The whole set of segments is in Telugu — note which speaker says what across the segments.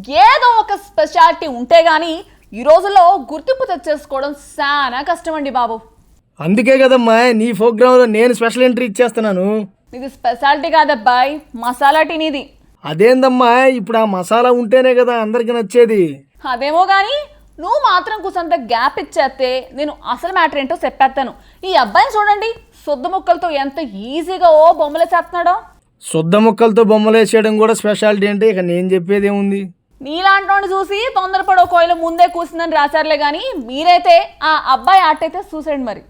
Speaker 1: ఏదో ఒక స్పెషాలిటీ ఉంటే గానీ ఈ రోజుల్లో గుర్తింపు తెచ్చేసుకోవడం చాలా కష్టం అండి బాబు.
Speaker 2: అందుకే కదమ్మా నీ ప్రోగ్రాంలో నేను స్పెషల్ ఎంట్రీ ఇచ్చేస్తున్నాను.
Speaker 1: ఇది స్పెషాలిటీ కాదబ్బాయ్, మసాలా టీ నీది.
Speaker 2: అదేందమ్మా, ఇప్పుడు ఆ మసాలా ఉంటేనే కదా అందరికి నచ్చేది.
Speaker 1: అదేమో కానీ నువ్వు మాత్రం కూసంత గ్యాప్ ఇచ్చేస్తే నేను అసలు మ్యాటర్ ఏంటో చెప్పేస్తాను. ఈ అబ్బాయిని చూడండి, శుద్ధ ముక్కలతో ఎంత ఈజీగా బొమ్మలు చేస్తున్నాడో.
Speaker 2: శుద్ధ ముక్కలతో బొమ్మలు వేసేయడం కూడా స్పెషాలిటీ అంటే ఇక నేను చెప్పేది ఏముంది.
Speaker 1: నీలాంటి చూసి తొందరపడో కోయిల ముందే కూసిందని రాశారులే కానీ మీరైతే ఆ అబ్బాయి ఆట అయితే చూసేయండి మరి.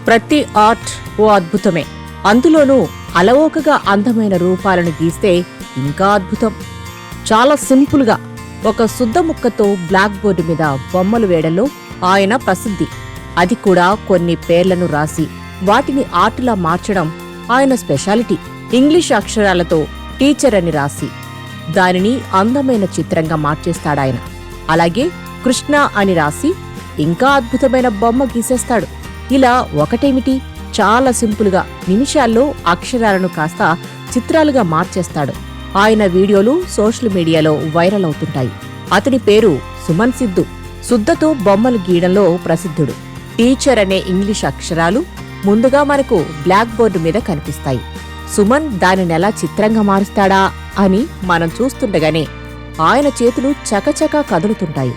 Speaker 3: ప్రతి ఆర్ట్ ఓ అద్భుతమే. అందులోనూ అలవోకగా అందమైన రూపాలను గీస్తే ఇంకా అద్భుతం. చాలా సింపుల్గా ఒక శుద్ధ ముక్కతో బ్లాక్ బోర్డు మీద బొమ్మలు వేయడంలో ఆయన ప్రసిద్ధి. అది కూడా కొన్ని పేర్లను రాసి వాటిని ఆర్టులా మార్చడం ఆయన స్పెషాలిటీ. ఇంగ్లీష్ అక్షరాలతో టీచర్ అని రాసి దానిని అందమైన చిత్రంగా మార్చేస్తాడాయన. అలాగే కృష్ణ అని రాసి ఇంకా అద్భుతమైన బొమ్మ గీసేస్తాడు. ఇలా ఒకటేమిటి, చాలా సింపుల్గా నిమిషాల్లో అక్షరాలను కాస్త చిత్రాలుగా మార్చేస్తాడు. ఆయన వీడియోలు సోషల్ మీడియాలో వైరల్ అవుతుంటాయి. అతని పేరు సుమన్ సిద్ధు. శుద్ధతో బొమ్మలు గీయడంలో ప్రసిద్ధుడు. టీచర్ అనే ఇంగ్లీష్ అక్షరాలు ముందుగా మనకు బ్లాక్ బోర్డు మీద కనిపిస్తాయి. సుమన్ దానినెలా చిత్రంగా మారుస్తాడా అని మనం చూస్తుండగానే ఆయన చేతులు చకచకా కదులుతుంటాయి.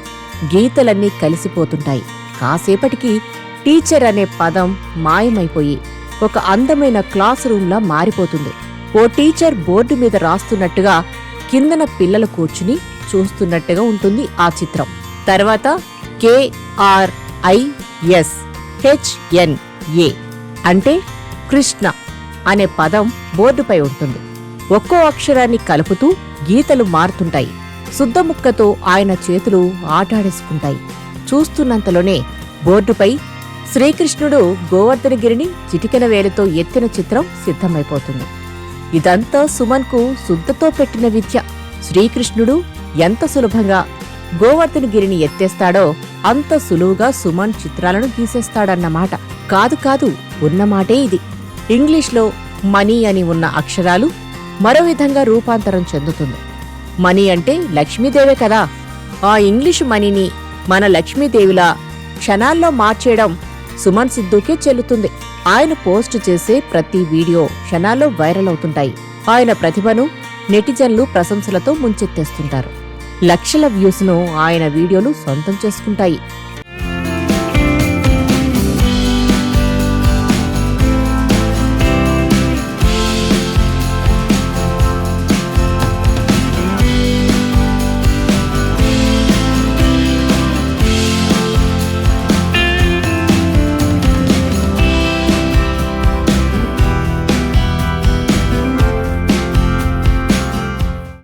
Speaker 3: గీతలన్నీ కలిసిపోతుంటాయి. కాసేపటికి టీచర్ అనే పదం మాయమైపోయి ఒక అందమైన క్లాస్ రూమ్లా మారిపోతుంది. ఓ టీచర్ బోర్డు మీద రాస్తున్నట్టుగా కిందన పిల్లలు కూర్చుని చూస్తున్నట్టుగా ఉంటుంది ఆ చిత్రం. తర్వాత KRISHNA అంటే కృష్ణ అనే పదం బోర్డుపై ఉంటుంది. ఒక్కో అక్షరాన్ని కలుపుతూ గీతలు మారుతుంటాయి. శుద్ధ ముక్కతో ఆయన చేతులు ఆటాడేసుకుంటాయి. చూస్తున్నంతలోనే బోర్డుపై శ్రీకృష్ణుడు గోవర్ధనగిరిని చిటికెన వేలితో ఎత్తిన చిత్రం సిద్ధమైపోతుంది. ఇదంతా సుమన్కు శుద్ధతో పెట్టిన విద్య. శ్రీకృష్ణుడు ఎంత సులభంగా గోవర్ధనగిరిని ఎత్తేస్తాడో అంత సులువుగా సుమన్ చిత్రాలను గీసేస్తాడన్నమాట. కాదు ఉన్నమాటే ఇది. ఇంగ్లీష్లో మనీ అని ఉన్న అక్షరాలు మరో విధంగా రూపాంతరం చెందుతుంది. మనీ అంటే లక్ష్మీదేవే కదా. ఆ ఇంగ్లీషు మనీని మన లక్ష్మీదేవిలా క్షణాల్లో మార్చేయడం సుమన్ సిద్ధుకే చెల్లుతుంది. ఆయన పోస్ట్ చేసే ప్రతి వీడియో క్షణాల్లో వైరల్ అవుతుంటాయి. ఆయన ప్రతిభను నెటిజన్లు ప్రశంసలతో ముంచెత్తేస్తుంటారు. లక్షల వ్యూస్ను ఆయన వీడియోలు సొంతం చేసుకుంటాయి.